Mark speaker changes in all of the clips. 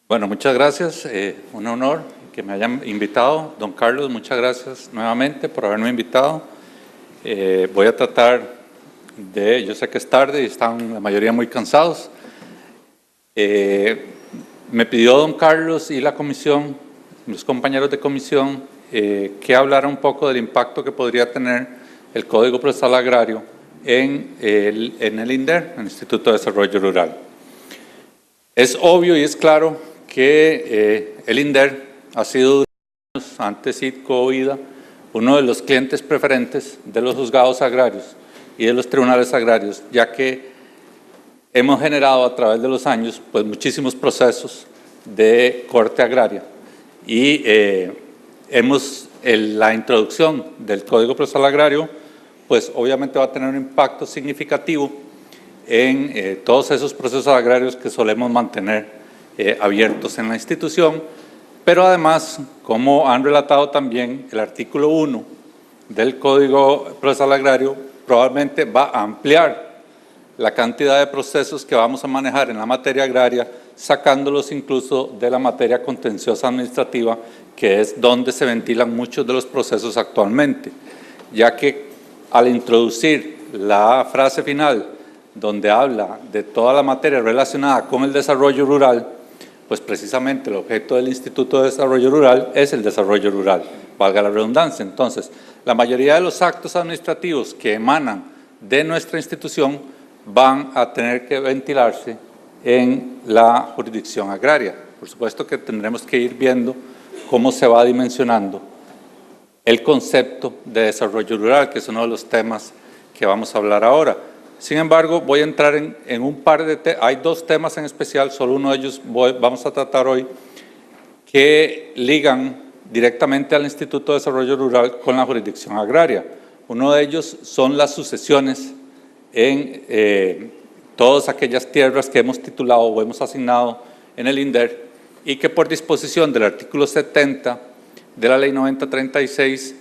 Speaker 1: Bueno, muchas gracias. Un honor que me hayan invitado. Don Carlos, muchas gracias nuevamente por haberme invitado. Voy a tratar yo sé que es tarde y están la mayoría muy cansados. Me pidió don Carlos y la comisión, los compañeros de comisión, que hablara un poco del impacto que podría tener el Código Procesal Agrario en el INDER, el Instituto de Desarrollo Rural. Es obvio y es claro que el INDER ha sido, antes ITCO o IDA, uno de los clientes preferentes de los juzgados agrarios y de los tribunales agrarios, ya que hemos generado a través de los años pues, muchísimos procesos de corte agraria y la introducción del Código Procesal Agrario pues obviamente va a tener un impacto significativo en todos esos procesos agrarios que solemos mantener abiertos en la institución, pero además, como han relatado también, el artículo 1 del Código Procesal Agrario probablemente va a ampliar la cantidad de procesos que vamos a manejar en la materia agraria, sacándolos incluso de la materia contenciosa administrativa, que es donde se ventilan muchos de los procesos actualmente, ya que al introducir la frase final donde habla de toda la materia relacionada con el desarrollo rural, pues precisamente el objeto del Instituto de Desarrollo Rural es el desarrollo rural, valga la redundancia. Entonces, la mayoría de los actos administrativos que emanan de nuestra institución van a tener que ventilarse en la jurisdicción agraria. Por supuesto que tendremos que ir viendo cómo se va dimensionando el concepto de desarrollo rural, que es uno de los temas que vamos a hablar ahora. Sin embargo, voy a entrar en un par de temas. Hay dos temas en especial, solo uno de ellos vamos a tratar hoy, que ligan directamente al Instituto de Desarrollo Rural con la jurisdicción agraria. Uno de ellos son las sucesiones en todas aquellas tierras que hemos titulado o hemos asignado en el INDER y que por disposición del artículo 70 de la Ley 9036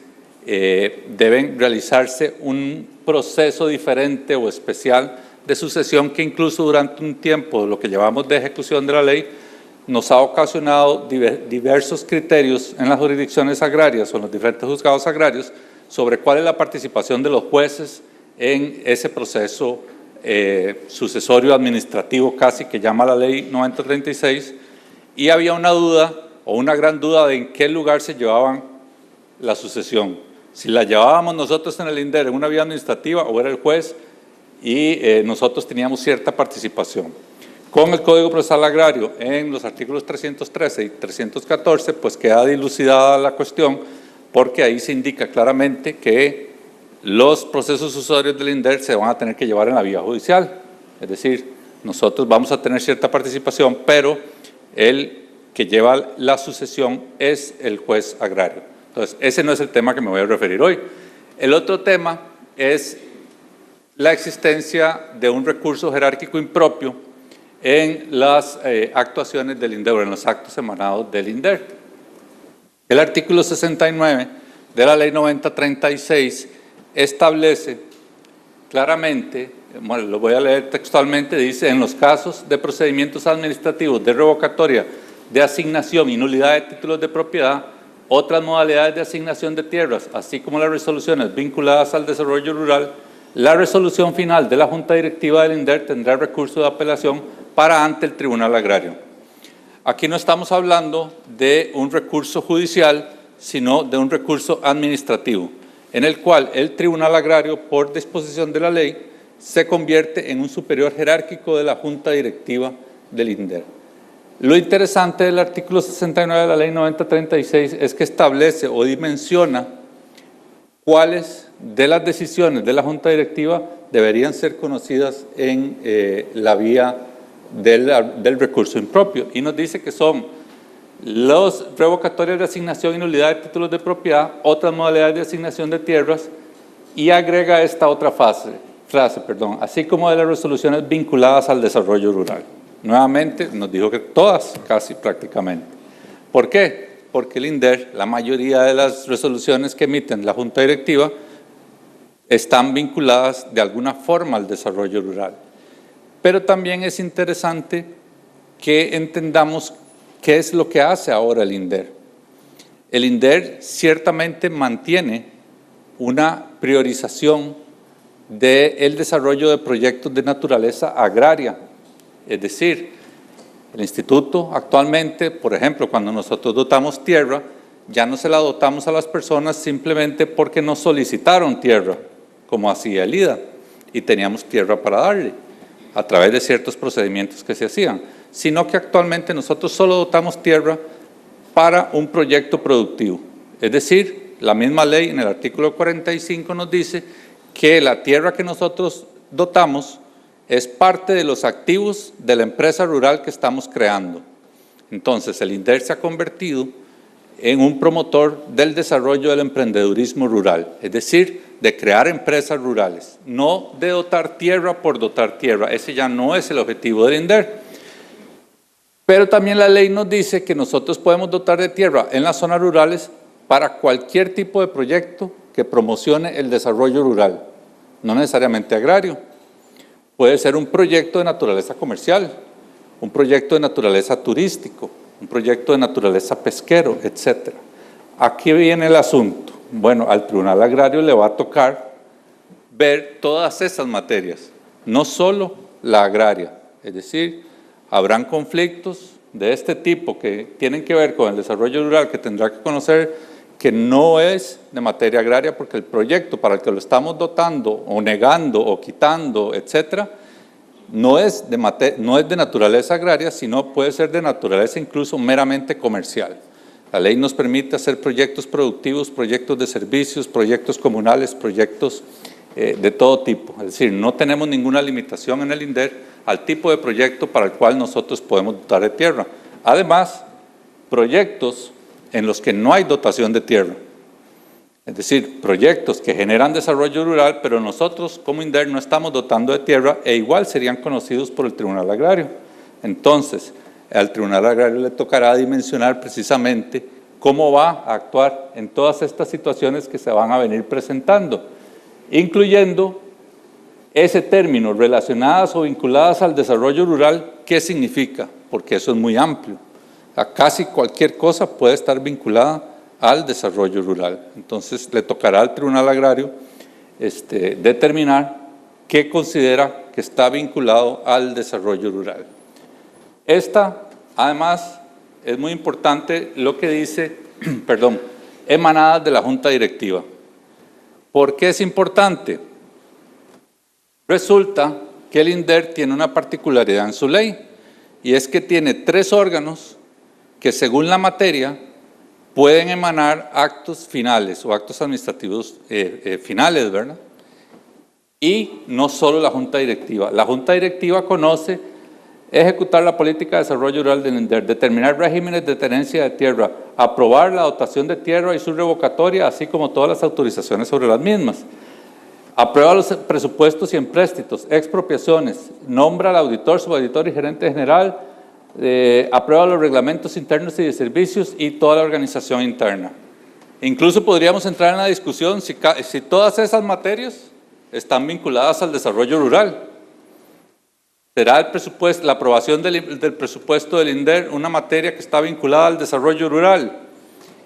Speaker 1: deben realizarse un proceso diferente o especial de sucesión que incluso durante un tiempo, lo que llevamos de ejecución de la ley, nos ha ocasionado diversos criterios en las jurisdicciones agrarias o en los diferentes juzgados agrarios sobre cuál es la participación de los jueces en ese proceso sucesorio administrativo casi que llama la ley 9036, y había una duda o una gran duda de en qué lugar se llevaban la sucesión. Si la llevábamos nosotros en el INDER en una vía administrativa o era el juez y nosotros teníamos cierta participación. Con el Código Procesal Agrario en los artículos 313 y 314 pues queda dilucidada la cuestión porque ahí se indica claramente que los procesos sucesorios del INDER se van a tener que llevar en la vía judicial. Es decir, nosotros vamos a tener cierta participación, pero el que lleva la sucesión es el juez agrario. Entonces, ese no es el tema que me voy a referir hoy. El otro tema es la existencia de un recurso jerárquico impropio en las actuaciones del INDER, en los actos emanados del INDER. El artículo 69 de la Ley 9036 establece claramente, bueno, lo voy a leer textualmente, dice: en los casos de procedimientos administrativos de revocatoria, de asignación y nulidad de títulos de propiedad, otras modalidades de asignación de tierras, así como las resoluciones vinculadas al desarrollo rural, la resolución final de la Junta Directiva del INDER tendrá recurso de apelación para ante el Tribunal Agrario. Aquí no estamos hablando de un recurso judicial, sino de un recurso administrativo, en el cual el Tribunal Agrario, por disposición de la ley, se convierte en un superior jerárquico de la Junta Directiva del INDER. Lo interesante del artículo 69 de la Ley 9036 es que establece o dimensiona cuáles de las decisiones de la Junta Directiva deberían ser conocidas en la vía del recurso impropio, y nos dice que son los revocatorios de asignación y nulidad de títulos de propiedad, otras modalidades de asignación de tierras, y agrega esta otra frase, así como de las resoluciones vinculadas al desarrollo rural. Nuevamente nos dijo que todas, casi prácticamente. ¿Por qué? Porque el INDER, la mayoría de las resoluciones que emiten la Junta Directiva están vinculadas de alguna forma al desarrollo rural. Pero también es interesante que entendamos ¿qué es lo que hace ahora el INDER? El INDER ciertamente mantiene una priorización del desarrollo de proyectos de naturaleza agraria. Es decir, el instituto actualmente, por ejemplo, cuando nosotros dotamos tierra, ya no se la dotamos a las personas simplemente porque nos solicitaron tierra, como hacía el IDA, y teníamos tierra para darle, a través de ciertos procedimientos que se hacían, sino que actualmente nosotros solo dotamos tierra para un proyecto productivo. Es decir, la misma ley en el artículo 45 nos dice que la tierra que nosotros dotamos es parte de los activos de la empresa rural que estamos creando. Entonces, el INDER se ha convertido en un promotor del desarrollo del emprendedurismo rural, es decir, de crear empresas rurales, no de dotar tierra por dotar tierra. Ese ya no es el objetivo del INDER. Pero también la ley nos dice que nosotros podemos dotar de tierra en las zonas rurales para cualquier tipo de proyecto que promocione el desarrollo rural, no necesariamente agrario. Puede ser un proyecto de naturaleza comercial, un proyecto de naturaleza turístico, un proyecto de naturaleza pesquero, etc. Aquí viene el asunto. Bueno, al Tribunal Agrario le va a tocar ver todas esas materias, no solo la agraria. Es decir, habrán conflictos de este tipo que tienen que ver con el desarrollo rural que tendrá que conocer que no es de materia agraria porque el proyecto para el que lo estamos dotando o negando o quitando, etcétera, no es de naturaleza agraria, sino puede ser de naturaleza incluso meramente comercial. La ley nos permite hacer proyectos productivos, proyectos de servicios, proyectos comunales, proyectos de todo tipo. Es decir, no tenemos ninguna limitación en el INDER al tipo de proyecto para el cual nosotros podemos dotar de tierra. Además, proyectos en los que no hay dotación de tierra. Es decir, proyectos que generan desarrollo rural, pero nosotros como INDER no estamos dotando de tierra e igual serían conocidos por el Tribunal Agrario. Entonces, al Tribunal Agrario le tocará dimensionar precisamente cómo va a actuar en todas estas situaciones que se van a venir presentando, incluyendo ese término, relacionadas o vinculadas al desarrollo rural, ¿qué significa? Porque eso es muy amplio. A casi cualquier cosa puede estar vinculada al desarrollo rural. Entonces, le tocará al Tribunal Agrario determinar qué considera que está vinculado al desarrollo rural. Además, es muy importante lo que dice, emanadas de la Junta Directiva. ¿Por qué es importante? Resulta que el INDER tiene una particularidad en su ley, y es que tiene 3 órganos que según la materia pueden emanar actos finales o actos administrativos finales, ¿verdad? Y no solo la Junta Directiva. La Junta Directiva conoce ejecutar la política de desarrollo rural del INDER, determinar regímenes de tenencia de tierra, aprobar la dotación de tierra y su revocatoria, así como todas las autorizaciones sobre las mismas. Aprueba los presupuestos y empréstitos, expropiaciones, nombra al auditor, subauditor y gerente general, aprueba los reglamentos internos y de servicios y toda la organización interna. Incluso podríamos entrar en la discusión si todas esas materias están vinculadas al desarrollo rural. ¿Será el presupuesto, la aprobación del presupuesto del INDER una materia que está vinculada al desarrollo rural?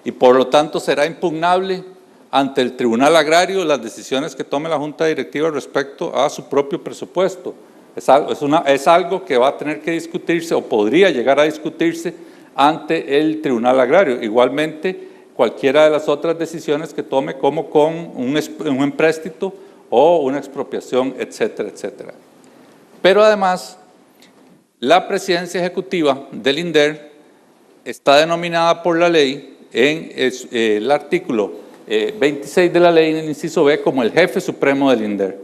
Speaker 1: Y por lo tanto será impugnable ante el Tribunal Agrario las decisiones que tome la Junta Directiva respecto a su propio presupuesto. Es algo que va a tener que discutirse o podría llegar a discutirse ante el Tribunal Agrario. Igualmente, cualquiera de las otras decisiones que tome, como con un empréstito o una expropiación, etcétera, etcétera. Pero además, la presidencia ejecutiva del INDER está denominada por la ley en el artículo 26 de la ley, en el inciso B, como el jefe supremo del INDER.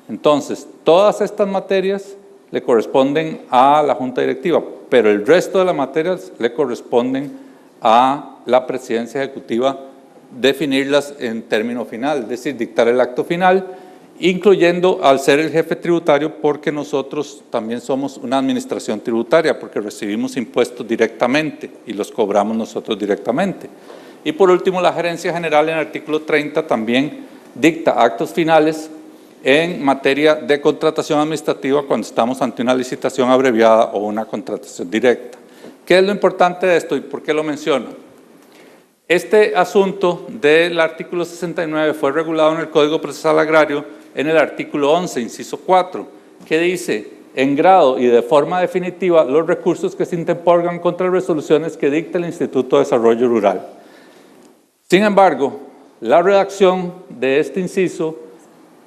Speaker 1: Entonces, todas estas materias le corresponden a la Junta Directiva, pero el resto de las materias le corresponden a la presidencia ejecutiva definirlas en término final, es decir, dictar el acto final, incluyendo al ser el jefe tributario, porque nosotros también somos una administración tributaria, porque recibimos impuestos directamente y los cobramos nosotros directamente. Y por último, la Gerencia General en el artículo 30 también dicta actos finales en materia de contratación administrativa cuando estamos ante una licitación abreviada o una contratación directa. ¿Qué es lo importante de esto y por qué lo menciono? Este asunto del artículo 69 fue regulado en el Código Procesal Agrario en el artículo 11, inciso 4, que dice: en grado y de forma definitiva los recursos que se interpongan contra las resoluciones que dicte el Instituto de Desarrollo Rural. Sin embargo, la redacción de este inciso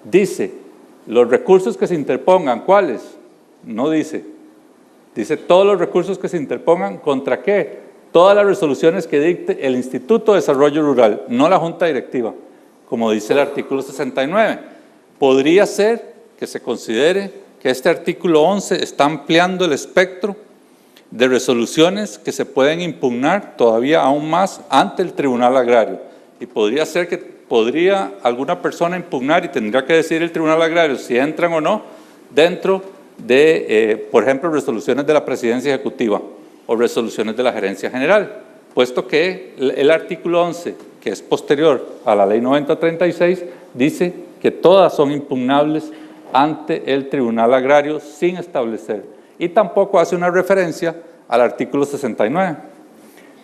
Speaker 1: dice: los recursos que se interpongan, ¿cuáles? No dice. Dice todos los recursos que se interpongan, ¿contra qué? Todas las resoluciones que dicte el Instituto de Desarrollo Rural, no la Junta Directiva, como dice el artículo 69. Podría ser que se considere que este artículo 11 está ampliando el espectro de resoluciones que se pueden impugnar todavía aún más ante el Tribunal Agrario. Y podría ser que alguna persona impugnar y tendría que decir el Tribunal Agrario si entran o no dentro de, por ejemplo, resoluciones de la Presidencia Ejecutiva o resoluciones de la Gerencia General, puesto que el artículo 11, que es posterior a la Ley 9036, dice que todas son impugnables ante el Tribunal Agrario sin establecer. Y tampoco hace una referencia al artículo 69.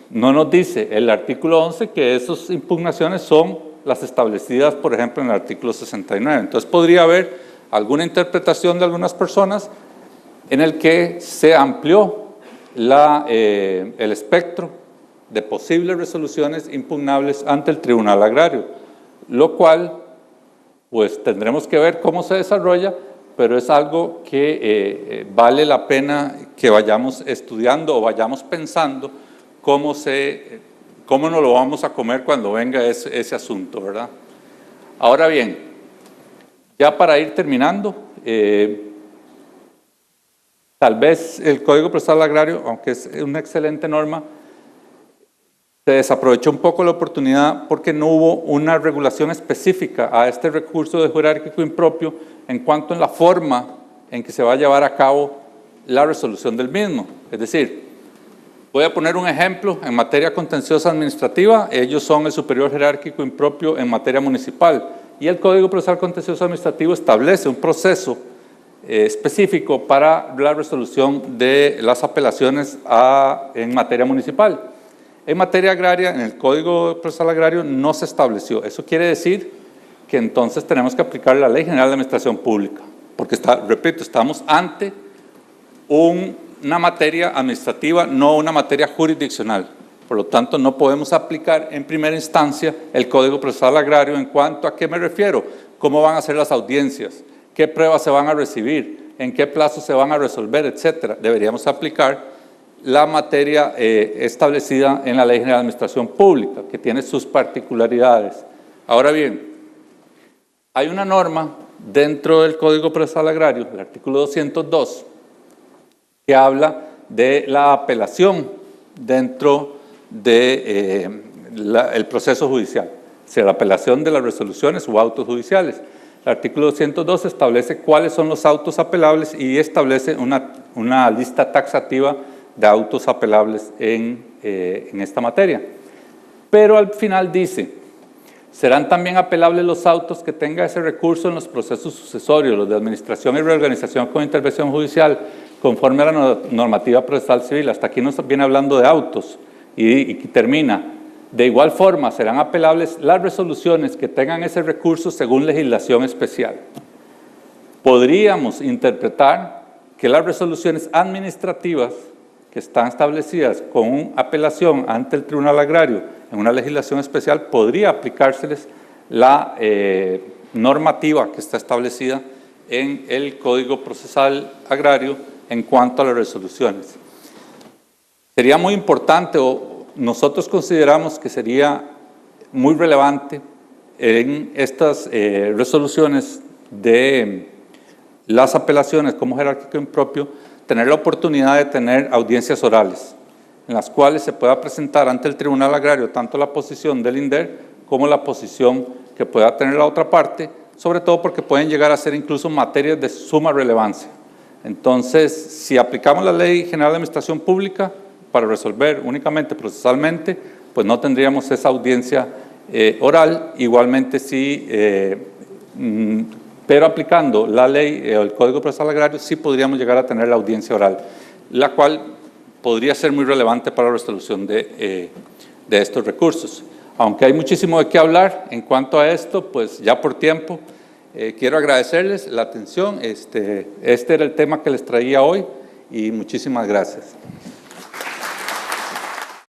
Speaker 1: No nos dice el artículo 11 que esas impugnaciones son las establecidas, por ejemplo, en el artículo 69. Entonces podría haber alguna interpretación de algunas personas en el que se amplió el espectro de posibles resoluciones impugnables ante el Tribunal Agrario, lo cual pues tendremos que ver cómo se desarrolla, pero es algo que vale la pena que vayamos estudiando o vayamos pensando cómo nos lo vamos a comer cuando venga ese asunto, ¿verdad? Ahora bien, ya para ir terminando, tal vez el Código Procesal Agrario, aunque es una excelente norma, se desaprovechó un poco la oportunidad porque no hubo una regulación específica a este recurso de jerárquico impropio en cuanto a la forma en que se va a llevar a cabo la resolución del mismo. Es decir, voy a poner un ejemplo en materia contenciosa administrativa. Ellos son el superior jerárquico impropio en materia municipal y el Código Procesal Contencioso Administrativo establece un proceso específico para la resolución de las apelaciones en materia municipal. En materia agraria, en el Código Procesal Agrario no se estableció. Eso quiere decir que entonces tenemos que aplicar la Ley General de Administración Pública, porque repito, estamos ante una materia administrativa, no una materia jurisdiccional. Por lo tanto, no podemos aplicar en primera instancia el Código Procesal Agrario. ¿En cuanto a qué me refiero? ¿Cómo van a ser las audiencias? ¿Qué pruebas se van a recibir? ¿En qué plazo se van a resolver? Etcétera. Deberíamos aplicar la materia establecida en la Ley General de Administración Pública, que tiene sus particularidades. Ahora bien, hay una norma dentro del Código Procesal Agrario, el artículo 202, que habla de la apelación dentro del proceso judicial, o sea, la apelación de las resoluciones o autos judiciales. El artículo 202 establece cuáles son los autos apelables y establece una lista taxativa de autos apelables en esta materia. Pero al final dice: serán también apelables los autos que tenga ese recurso en los procesos sucesorios, los de administración y reorganización con intervención judicial, conforme a la normativa procesal civil. Hasta aquí nos viene hablando de autos y termina: de igual forma serán apelables las resoluciones que tengan ese recurso según legislación especial. Podríamos interpretar que las resoluciones administrativas que están establecidas con apelación ante el Tribunal Agrario en una legislación especial, podría aplicárseles la normativa que está establecida en el Código Procesal Agrario en cuanto a las resoluciones. Sería muy importante, o nosotros consideramos que sería muy relevante en estas resoluciones de las apelaciones como jerárquico impropio, tener la oportunidad de tener audiencias orales, en las cuales se pueda presentar ante el Tribunal Agrario tanto la posición del INDER como la posición que pueda tener la otra parte, sobre todo porque pueden llegar a ser incluso materias de suma relevancia. Entonces, si aplicamos la Ley General de Administración Pública para resolver únicamente procesalmente, pues no tendríamos esa audiencia oral. Igualmente, sí, pero aplicando la ley o el Código Procesal Agrario sí podríamos llegar a tener la audiencia oral, la cual podría ser muy relevante para la resolución de estos recursos. Aunque hay muchísimo de qué hablar en cuanto a esto, pues ya por tiempo, quiero agradecerles la atención. Este era el tema que les traía hoy y muchísimas gracias.